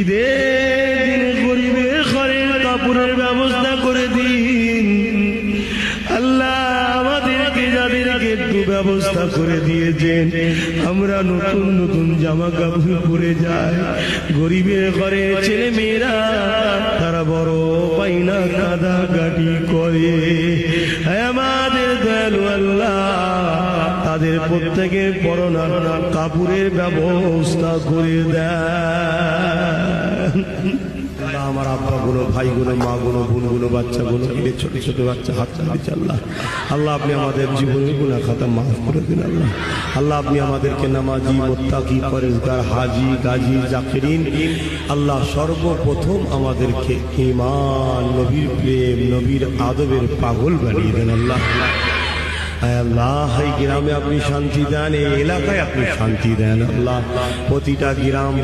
ঈদের দিনে গরিবের ঘরে কাপড়ের ব্যবস্থা করে দিন আল্লাহ। আমাদেরকে যাদেরকে একটু ব্যবস্থা করে দিয়েছেন, আমরা নতুন নতুন জামা কাপড় পরে যাই। গরিবের ঘরে ছেলে মেয়েরা তারা বড় পাইনা কাঁদাকাটি করে। আমাদের দয়ালু আল্লাহ তাদের প্রত্যেকের পরনার কাপড়ের ব্যবস্থা করে দেয়। আমার আব্বা গুলো, ভাই গুলো, মা গুলো, বোন গুলো, বাচ্চা গুলো, ছোট ছোট বাচ্চা হাত দিচ্ছে আল্লাহ। আল্লাহ আপনি আমাদের জীবনের গুনাহ খাতা মাফ করে দিন আল্লাহ। আল্লাহ আপনি আমাদেরকে নামাজি, মুত্তাকি, পরেজগার, হাজি, গাজী, জাকিরিন আল্লাহ সর্বপ্রথম আমাদেরকে ঈমান, নবীর প্রেম, নবীর আদবের পাগল বানিয়ে দেন আল্লাহ। আল্লাহ এই গ্রামে আপনি শান্তি দেন, এই এলাকায় আপনি শান্তি দেন আল্লাহ। প্রতিটা গ্রাম